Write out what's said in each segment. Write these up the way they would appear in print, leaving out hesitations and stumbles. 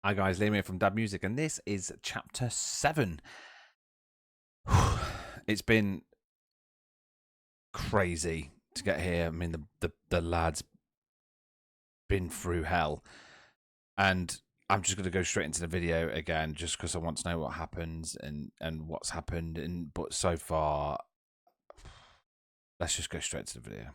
Hi guys, Liam here from Dad Music, and this is chapter 7. It's been crazy to get here. I mean, the lad's been through hell, and I'm just going to go straight into the video again, just because I want to know what happens and what's happened. But so far, let's just go straight to the video.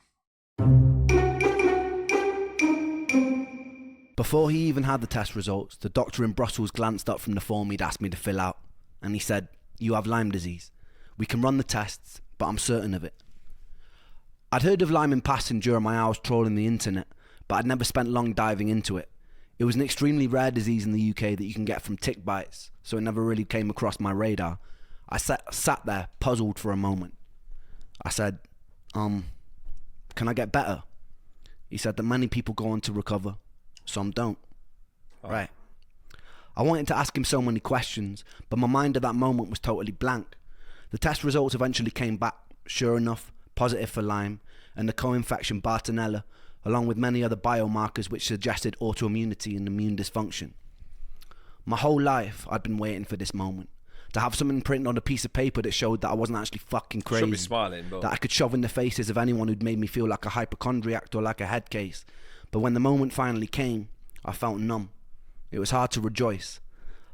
Before he even had the test results, the doctor in Brussels glanced up from the form he'd asked me to fill out, and he said, "You have Lyme disease. We can run the tests, but I'm certain of it." I'd heard of Lyme in passing during my hours trawling the internet, but I'd never spent long diving into it. It was an extremely rare disease in the UK that you can get from tick bites, so it never really came across my radar. I sat there, puzzled for a moment. I said, can I get better? He said that many people go on to recover. Some don't. Oh. Right. I wanted to ask him so many questions, but my mind at that moment was totally blank. The test results eventually came back, sure enough, positive for Lyme, and the co-infection Bartonella, along with many other biomarkers which suggested autoimmunity and immune dysfunction. My whole life, I'd been waiting for this moment. To have something printed on a piece of paper that showed that I wasn't actually fucking crazy. Should be smiling, but that I could shove in the faces of anyone who'd made me feel like a hypochondriac or like a head case. But when the moment finally came, I felt numb. It was hard to rejoice.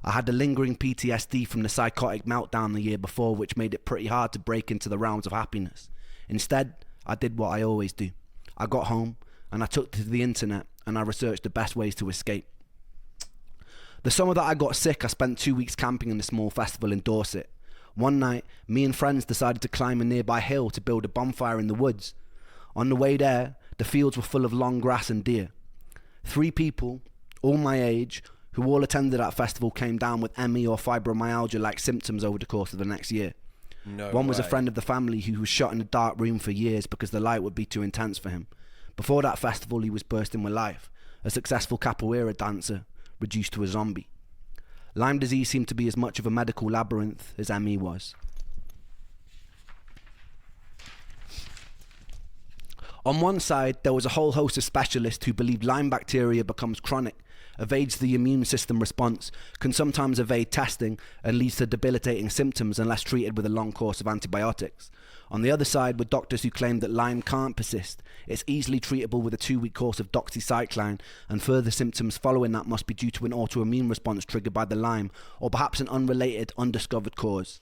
I had the lingering PTSD from the psychotic meltdown the year before, which made it pretty hard to break into the realms of happiness. Instead, I did what I always do. I got home, and I took to the internet, and I researched the best ways to escape. The summer that I got sick, I spent 2 weeks camping in a small festival in Dorset. One night, me and friends decided to climb a nearby hill to build a bonfire in the woods. On the way there, the fields were full of long grass and deer. 3 people, all my age, who all attended that festival came down with ME or fibromyalgia-like symptoms over the course of the next year. One was a friend of the family who was shut in a dark room for years because the light would be too intense for him. Before that festival, he was bursting with life, a successful capoeira dancer, reduced to a zombie. Lyme disease seemed to be as much of a medical labyrinth as ME was. On one side, there was a whole host of specialists who believed Lyme bacteria becomes chronic, evades the immune system response, can sometimes evade testing, and leads to debilitating symptoms unless treated with a long course of antibiotics. On the other side were doctors who claimed that Lyme can't persist. It's easily treatable with a 2-week course of doxycycline, and further symptoms following that must be due to an autoimmune response triggered by the Lyme, or perhaps an unrelated, undiscovered cause.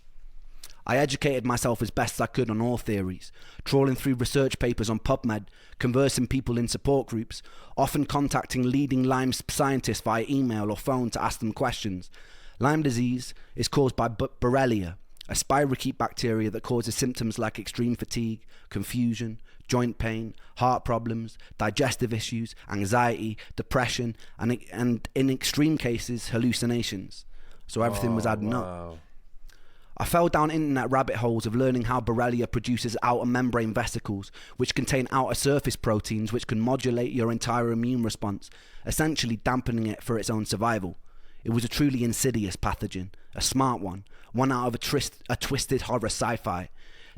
I educated myself as best I could on all theories, trawling through research papers on PubMed, conversing people in support groups, often contacting leading Lyme scientists via email or phone to ask them questions. Lyme disease is caused by Borrelia, a spirochete bacteria that causes symptoms like extreme fatigue, confusion, joint pain, heart problems, digestive issues, anxiety, depression, and in extreme cases, hallucinations. So everything was adding up. I fell down internet rabbit holes of learning how Borrelia produces outer membrane vesicles, which contain outer surface proteins which can modulate your entire immune response, essentially dampening it for its own survival. It was a truly insidious pathogen, a smart one out of a twisted horror sci-fi.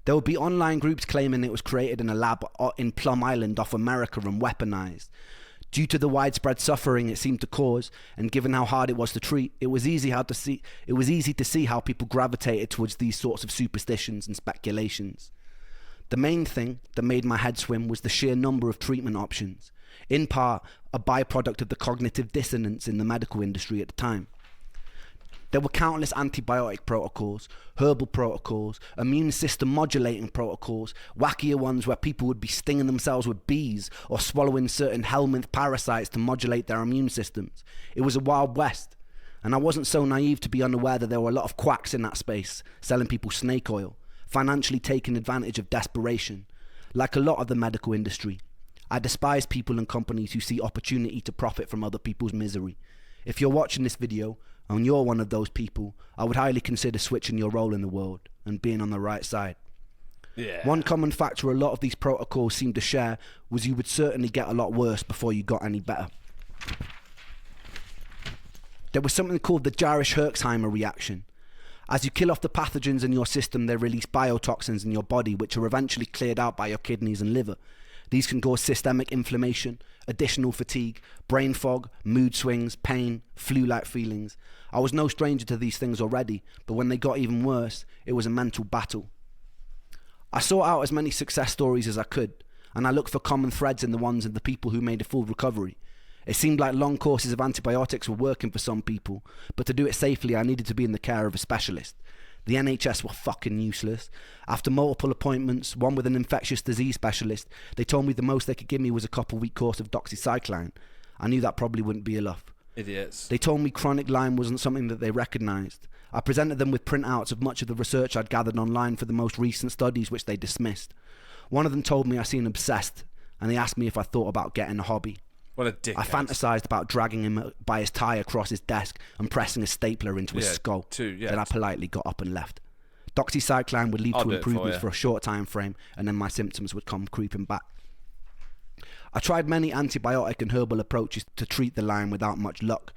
There would be online groups claiming it was created in a lab in Plum Island off America and weaponized. Due to the widespread suffering it seemed to cause, and given how hard it was to treat, it was easy to see how people gravitated towards these sorts of superstitions and speculations. The main thing that made my head swim was the sheer number of treatment options, in part a byproduct of the cognitive dissonance in the medical industry at the time. There were countless antibiotic protocols, herbal protocols, immune system modulating protocols, wackier ones where people would be stinging themselves with bees or swallowing certain helminth parasites to modulate their immune systems. It was a wild west, and I wasn't so naive to be unaware that there were a lot of quacks in that space, selling people snake oil, financially taking advantage of desperation. Like a lot of the medical industry, I despise people and companies who see opportunity to profit from other people's misery. If you're watching this video, and you're one of those people, I would highly consider switching your role in the world and being on the right side. Yeah. One common factor a lot of these protocols seem to share was you would certainly get a lot worse before you got any better. There was something called the Jarisch-Herxheimer reaction. As you kill off the pathogens in your system, they release biotoxins in your body which are eventually cleared out by your kidneys and liver. These can cause systemic inflammation, additional fatigue, brain fog, mood swings, pain, flu-like feelings. I was no stranger to these things already, but when they got even worse, it was a mental battle. I sought out as many success stories as I could, and I looked for common threads in the ones of the people who made a full recovery. It seemed like long courses of antibiotics were working for some people, but to do it safely I needed to be in the care of a specialist. The NHS were fucking useless. After multiple appointments, one with an infectious disease specialist, they told me the most they could give me was a couple-week course of doxycycline. I knew that probably wouldn't be enough. Idiots. They told me chronic Lyme wasn't something that they recognised. I presented them with printouts of much of the research I'd gathered online for the most recent studies, which they dismissed. One of them told me I seemed obsessed, and they asked me if I thought about getting a hobby. What a dickhead. I fantasised about dragging him by his tie across his desk and pressing a stapler into his skull. Then I politely got up and left. Doxycycline would lead to improvements for a short time frame, and then my symptoms would come creeping back. I tried many antibiotic and herbal approaches to treat the Lyme without much luck.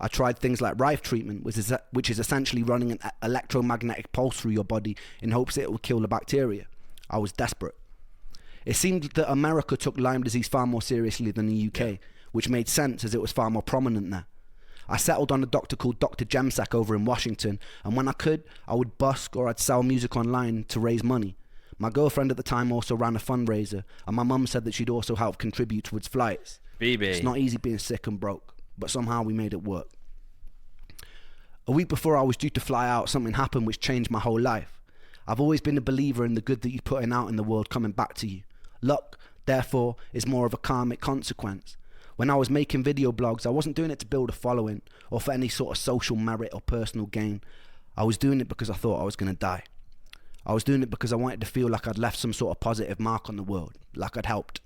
I tried things like Rife treatment, which is essentially running an electromagnetic pulse through your body in hopes that it will kill the bacteria. I was desperate. It seemed that America took Lyme disease far more seriously than the UK, which made sense as it was far more prominent there. I settled on a doctor called Dr. Jemsek over in Washington, and when I could, I would busk or I'd sell music online to raise money. My girlfriend at the time also ran a fundraiser, and my mum said that she'd also help contribute towards flights. BB. It's not easy being sick and broke, but somehow we made it work. A week before I was due to fly out, something happened which changed my whole life. I've always been a believer in the good that you're putting out in the world coming back to you. Luck, therefore, is more of a karmic consequence. When I was making video blogs, I wasn't doing it to build a following or for any sort of social merit or personal gain. I was doing it because I thought I was going to die. I was doing it because I wanted to feel like I'd left some sort of positive mark on the world, like I'd helped.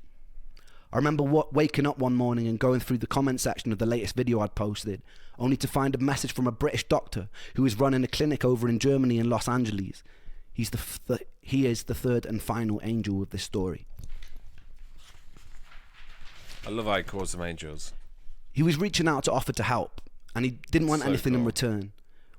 I remember waking up one morning and going through the comment section of the latest video I'd posted, only to find a message from a British doctor who was running a clinic over in Germany in Los Angeles. He is the third and final angel of this story. I love how he calls them angels. He was reaching out to offer to help, and he didn't want anything in return.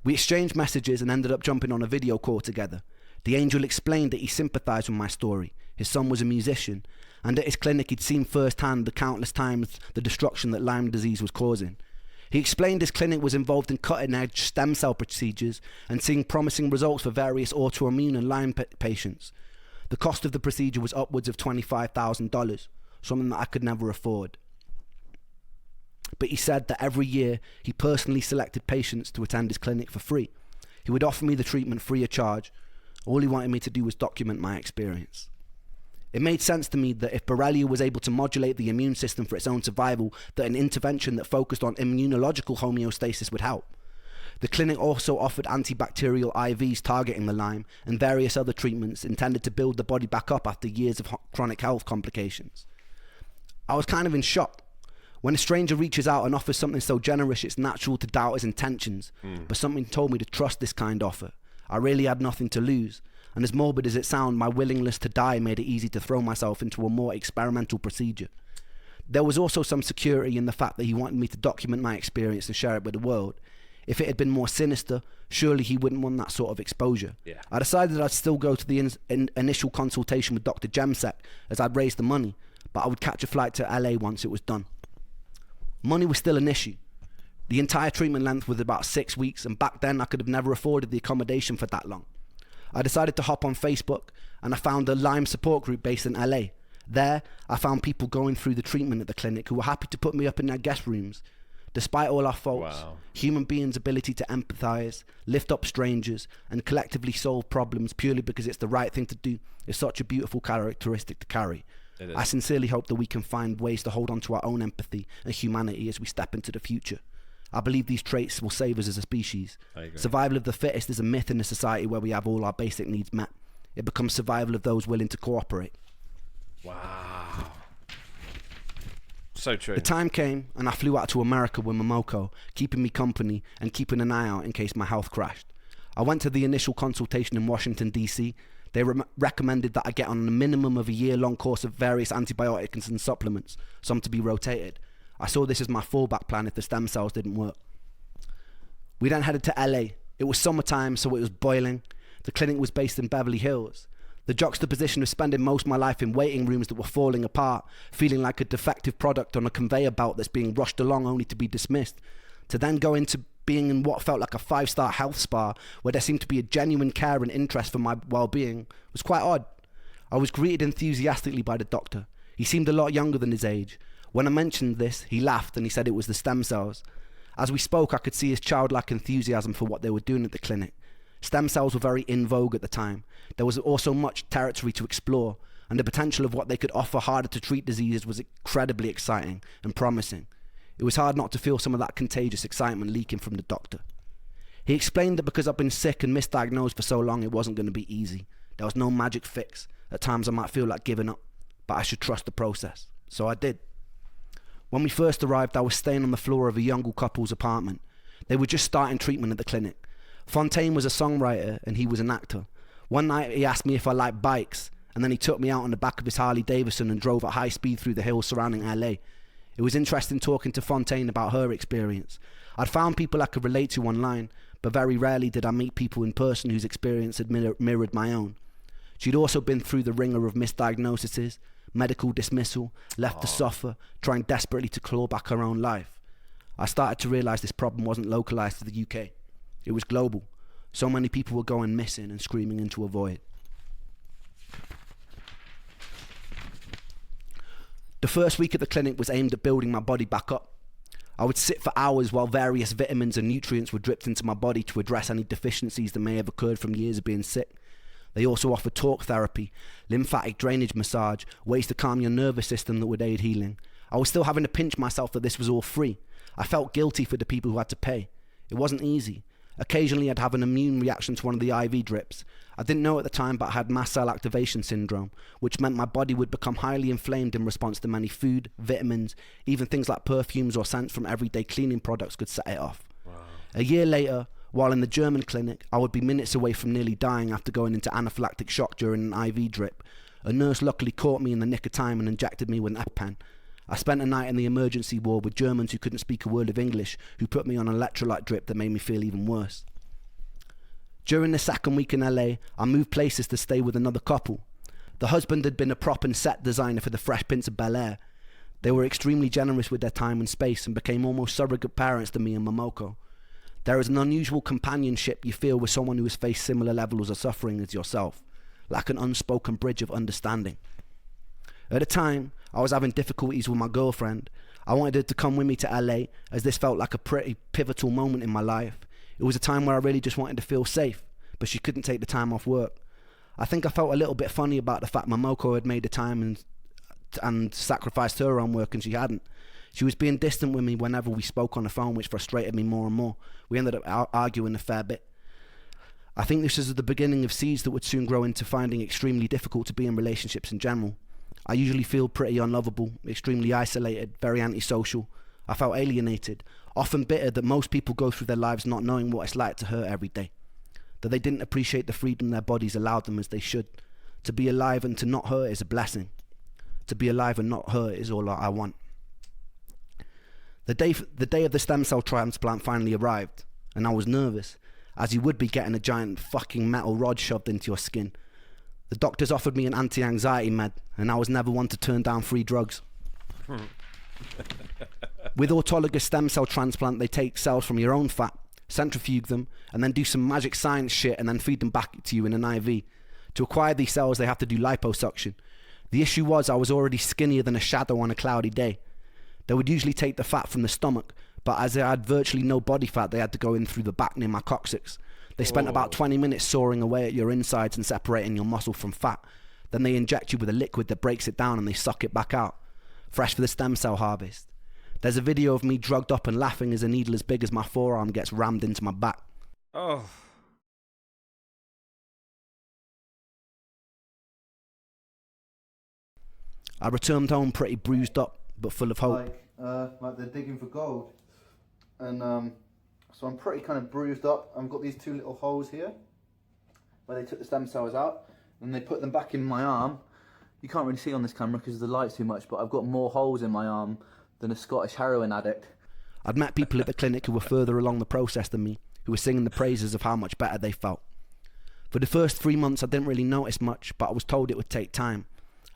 We exchanged messages and ended up jumping on a video call together. The angel explained that he sympathised with my story. His son was a musician, and at his clinic he'd seen firsthand the countless times the destruction that Lyme disease was causing. He explained his clinic was involved in cutting-edge stem cell procedures and seeing promising results for various autoimmune and Lyme patients. The cost of the procedure was upwards of $25,000, something that I could never afford. But he said that every year he personally selected patients to attend his clinic for free. He would offer me the treatment free of charge. All he wanted me to do was document my experience. It made sense to me that if Borrelia was able to modulate the immune system for its own survival, that an intervention that focused on immunological homeostasis would help. The clinic also offered antibacterial IVs targeting the Lyme and various other treatments intended to build the body back up after years of chronic health complications. I was kind of in shock. When a stranger reaches out and offers something so generous, it's natural to doubt his intentions, but something told me to trust this kind offer. I really had nothing to lose, and as morbid as it sounded, my willingness to die made it easy to throw myself into a more experimental procedure. There was also some security in the fact that he wanted me to document my experience and share it with the world. If it had been more sinister, surely he wouldn't want that sort of exposure. Yeah. I decided I'd still go to the initial consultation with Dr. Jemsek as I'd raised the money, but I would catch a flight to LA once it was done. Money was still an issue. The entire treatment length was about 6 weeks, and back then I could have never afforded the accommodation for that long. I decided to hop on Facebook, and I found a Lyme support group based in LA. There, I found people going through the treatment at the clinic who were happy to put me up in their guest rooms. Despite all our faults, human beings' ability to empathize, lift up strangers, and collectively solve problems purely because it's the right thing to do is such a beautiful characteristic to carry. I sincerely hope that we can find ways to hold on to our own empathy and humanity as we step into the future. I believe these traits will save us as a species. Survival of the fittest is a myth in a society where we have all our basic needs met. It becomes survival of those willing to cooperate. Wow. So true. The time came and I flew out to America with Momoko, keeping me company and keeping an eye out in case my health crashed. I went to the initial consultation in Washington, D.C. They recommended that I get on a minimum of a year-long course of various antibiotics and supplements, some to be rotated. I saw this as my fallback plan if the stem cells didn't work. We then headed to LA. It was summertime, so it was boiling. The clinic was based in Beverly Hills. The juxtaposition of spending most of my life in waiting rooms that were falling apart, feeling like a defective product on a conveyor belt that's being rushed along only to be dismissed, to then go into being in what felt like a 5-star health spa where there seemed to be a genuine care and interest for my well-being, was quite odd. I was greeted enthusiastically by the doctor. He seemed a lot younger than his age. When I mentioned this, he laughed and he said it was the stem cells. As we spoke, I could see his childlike enthusiasm for what they were doing at the clinic. Stem cells were very in vogue at the time. There was also much territory to explore, and the potential of what they could offer harder to treat diseases was incredibly exciting and promising. It was hard not to feel some of that contagious excitement leaking from the doctor. He explained that because I've been sick and misdiagnosed for so long, it wasn't going to be easy. There was no magic fix. At times I might feel like giving up, but I should trust the process. So I did. When we first arrived, I was staying on the floor of a young couple's apartment. They were just starting treatment at the clinic. Fontaine was a songwriter and he was an actor. One night he asked me if I liked bikes, and then he took me out on the back of his Harley Davidson and drove at high speed through the hills surrounding LA. It was interesting talking to Fontaine about her experience. I'd found people I could relate to online, but very rarely did I meet people in person whose experience had mirrored my own. She'd also been through the ringer of misdiagnoses, medical dismissal, left to suffer, trying desperately to claw back her own life. I started to realise this problem wasn't localised to the UK. It was global. So many people were going missing and screaming into a void. The first week at the clinic was aimed at building my body back up. I would sit for hours while various vitamins and nutrients were dripped into my body to address any deficiencies that may have occurred from years of being sick. They also offered talk therapy, lymphatic drainage massage, ways to calm your nervous system that would aid healing. I was still having to pinch myself that this was all free. I felt guilty for the people who had to pay. It wasn't easy. Occasionally I'd have an immune reaction to one of the IV drips. I didn't know at the time, but I had mast cell activation syndrome, which meant my body would become highly inflamed in response to many food, vitamins, even things like perfumes or scents from everyday cleaning products could set it off. Wow. A year later, while in the German clinic, I would be minutes away from nearly dying after going into anaphylactic shock during an IV drip. A nurse luckily caught me in the nick of time and injected me with an EpiPen. I spent a night in the emergency ward with Germans who couldn't speak a word of English, who put me on an electrolyte drip that made me feel even worse. During the second week in LA, I moved places to stay with another couple. The husband had been a prop and set designer for the Fresh Prince of Bel-Air. They were extremely generous with their time and space and became almost surrogate parents to me and Momoko. There is an unusual companionship you feel with someone who has faced similar levels of suffering as yourself, like an unspoken bridge of understanding. At the time, I was having difficulties with my girlfriend. I wanted her to come with me to LA, as this felt like a pretty pivotal moment in my life. It was a time where I really just wanted to feel safe, but she couldn't take the time off work. I think I felt a little bit funny about the fact Momoko had made the time and sacrificed her own work and she hadn't. She was being distant with me whenever we spoke on the phone, which frustrated me more and more. We ended up arguing a fair bit. I think this is the beginning of seeds that would soon grow into finding extremely difficult to be in relationships in general. I usually feel pretty unlovable, extremely isolated, very antisocial. I felt alienated, often bitter that most people go through their lives not knowing what it's like to hurt every day, that they didn't appreciate the freedom their bodies allowed them as they should. To be alive and to not hurt is a blessing. To be alive and not hurt is all I want. The day of the stem cell transplant finally arrived, and I was nervous, as you would be getting a giant fucking metal rod shoved into your skin. The doctors offered me an anti-anxiety med, and I was never one to turn down free drugs. With autologous stem cell transplant, they take cells from your own fat, centrifuge them, and then do some magic science shit and then feed them back to you in an IV. To acquire these cells, they have to do liposuction. The issue was I was already skinnier than a shadow on a cloudy day. They would usually take the fat from the stomach, but as I had virtually no body fat, they had to go in through the back near my coccyx. They spent about 20 minutes sawing away at your insides and separating your muscle from fat. Then they inject you with a liquid that breaks it down and they suck it back out. Fresh for the stem cell harvest. There's a video of me drugged up and laughing as a needle as big as my forearm gets rammed into my back. Oh. I returned home pretty bruised up, but full of hope. Like they're digging for gold. And so I'm pretty kind of bruised up. I've got these two little holes here where they took the stem cells out and they put them back in my arm. You can't really see on this camera because the light's too much, but I've got more holes in my arm than a Scottish heroin addict. I'd met people at the clinic who were further along the process than me, who were singing the praises of how much better they felt. For the first 3 months, I didn't really notice much, but I was told it would take time.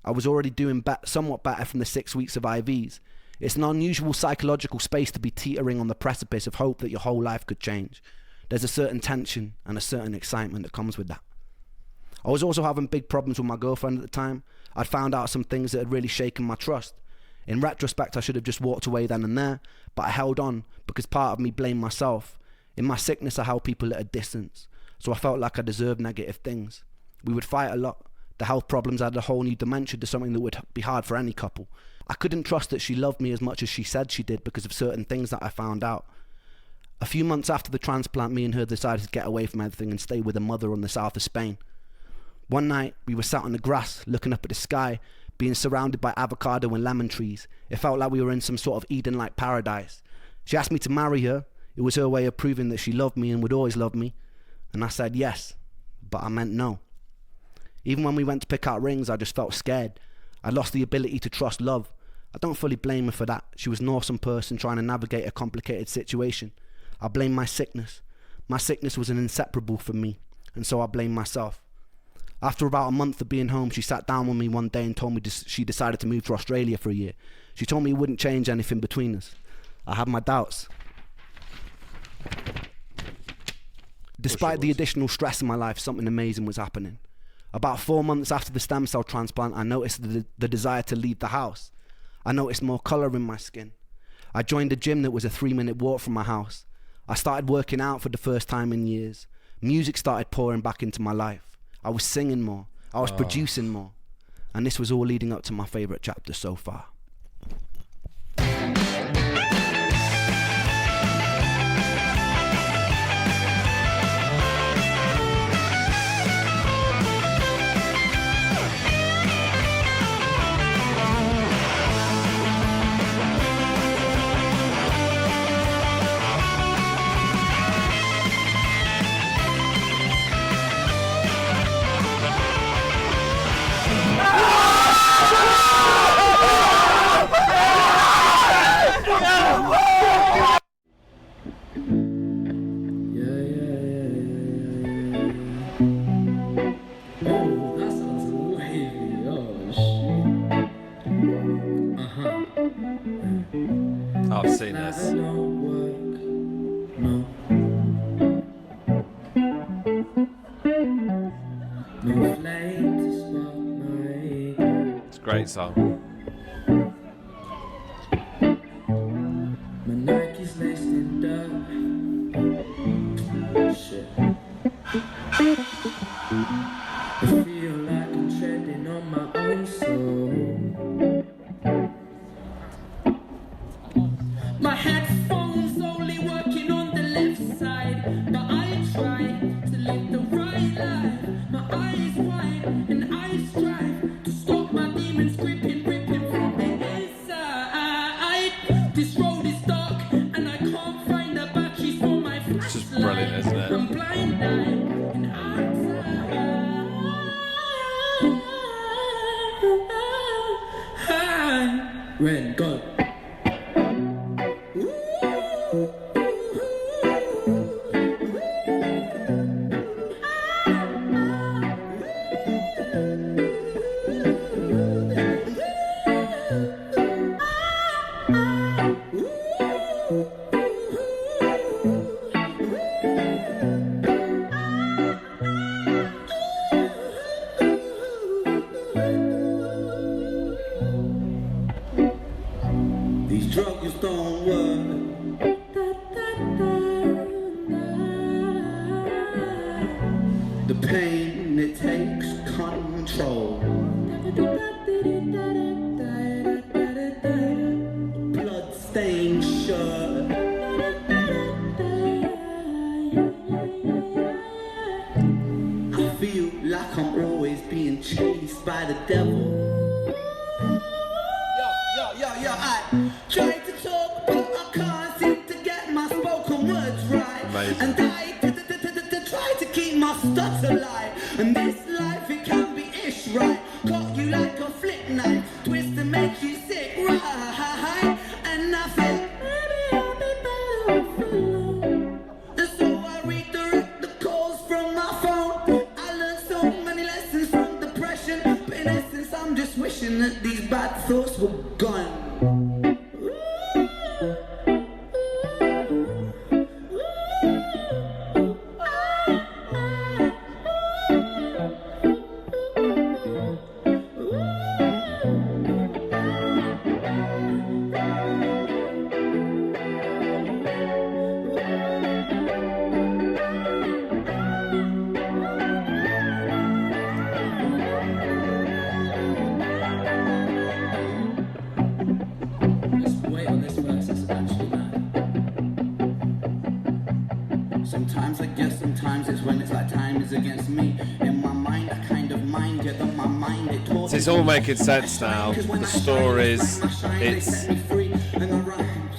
I was already doing somewhat better from the 6 weeks of IVs. It's an unusual psychological space to be teetering on the precipice of hope that your whole life could change. There's a certain tension and a certain excitement that comes with that. I was also having big problems with my girlfriend at the time. I'd found out some things that had really shaken my trust. In retrospect, I should have just walked away then and there, but I held on because part of me blamed myself. In my sickness, I held people at a distance, so I felt like I deserved negative things. We would fight a lot. The health problems added a whole new dimension to something that would be hard for any couple. I couldn't trust that she loved me as much as she said she did because of certain things that I found out. A few months after the transplant, me and her decided to get away from everything and stay with a mother on the south of Spain. One night, we were sat on the grass, looking up at the sky, being surrounded by avocado and lemon trees. It felt like we were in some sort of Eden-like paradise. She asked me to marry her. It was her way of proving that she loved me and would always love me. And I said yes, but I meant no. Even when we went to pick out rings, I just felt scared. I lost the ability to trust love. I don't fully blame her for that. She was an awesome person trying to navigate a complicated situation. I blame my sickness. My sickness was an inseparable from me, and so I blame myself. After about a month of being home, she sat down with me one day and told me she decided to move to Australia for a year. She told me it wouldn't change anything between us. I had my doubts. Despite the additional stress in my life, something amazing was happening. About 4 months after the stem cell transplant, I noticed the desire to leave the house. I noticed more colour in my skin. I joined a gym that was a 3-minute walk from my house. I started working out for the first time in years. Music started pouring back into my life. I was singing more. I was producing more. And this was all leading up to my favourite chapter so far. I've seen this. It's a great song. I feel like I'm treading on my own soul. My headphones only working on the left side, but I try to live the right life. My eyes wide and I strive to stop my demons gripping from the inside. This road is dark and I can't find the batteries for my flashlight. It's just brilliant, isn't it? I'm blind and I'm Ren, go. These drugs don't work. The pain, it takes control. Blood-stained shirt. I feel like I'm always being chased by the devil. I try to talk, but I can't seem to get my spoken words right. Amazing. And I try to keep my stutter alive. And this life, it can be ish, right? Cut you like a flip knife, twist and make you sick, right? And I think maybe I'll be better off alone. And so I redirect the calls from my phone. I Just wait on this verse, it's actually mad. Sometimes I guess, sometimes it's when it's like time is against me. In my mind, I kind of mind it, on my mind it tortures So it's all me. making sense now. The stories, it's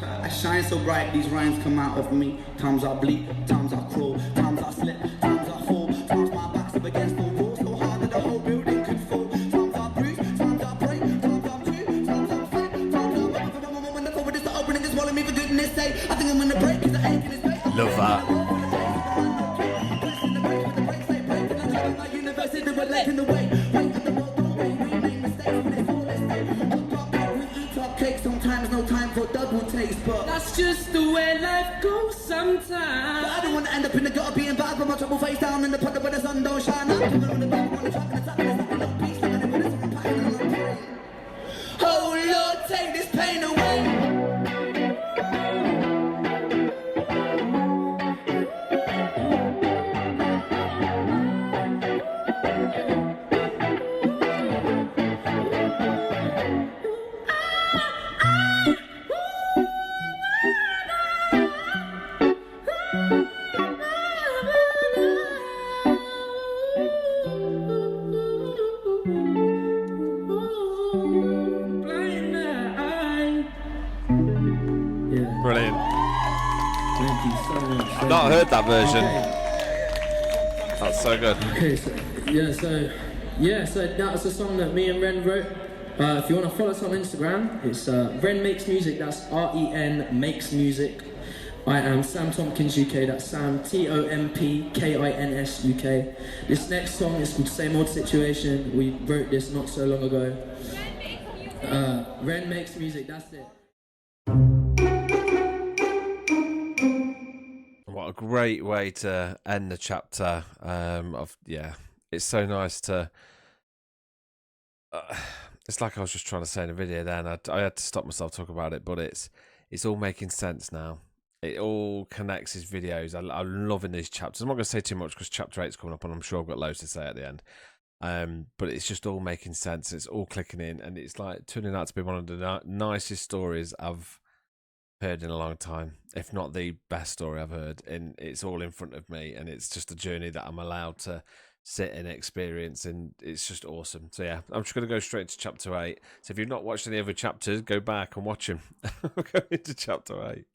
I shine so bright, these rhymes come out of me. Times I bleed, times I crawl, times I slip, times I fall, times my back's up against the wall so hard that the whole building could fall. Times I bruise, times I break, times I'm true, times I'm fake, times I'm when the forward is the opening is swallowing me for goodness sake. I think I'm gonna break cause the ache in his face. love that. Sometimes no time for double taste, but that's just the way life goes sometimes. But I don't want to end up in the gutter being bad, but my trouble face down in the puddle where the sun don't shine. I'm coming on the back on the track and the top and there's no peace. Like I never listen, I'm packing and I'm praying. Oh Lord, take this pain away. Brilliant. Thank you so much. I've not heard that version. That's so good. Okay, so that's a song that me and Ren wrote. If you want to follow us on Instagram, it's Ren Makes Music, that's REN Makes Music. I am Sam Tompkins UK, that's Sam TOMPKINS UK. This next song is called Same Old Situation. We wrote this not so long ago. Ren Makes Music, that's it. What a great way to end the chapter. It's so nice to. It's like I was just trying to say in a video. Then I had to stop myself talking about it, but it's all making sense now. It all connects his videos. I'm loving these chapters. I'm not going to say too much because chapter 8's coming up, and I'm sure I've got loads to say at the end. But it's just all making sense. It's all clicking in, and it's like turning out to be one of the nicest stories I've heard in a long time, if not the best story I've heard. And it's all in front of me, and it's just a journey that I'm allowed to sit and experience, and it's just awesome. So yeah, I'm just going to go straight to chapter 8. So if you've not watched any other chapters, go back and watch them. We're going into chapter 8.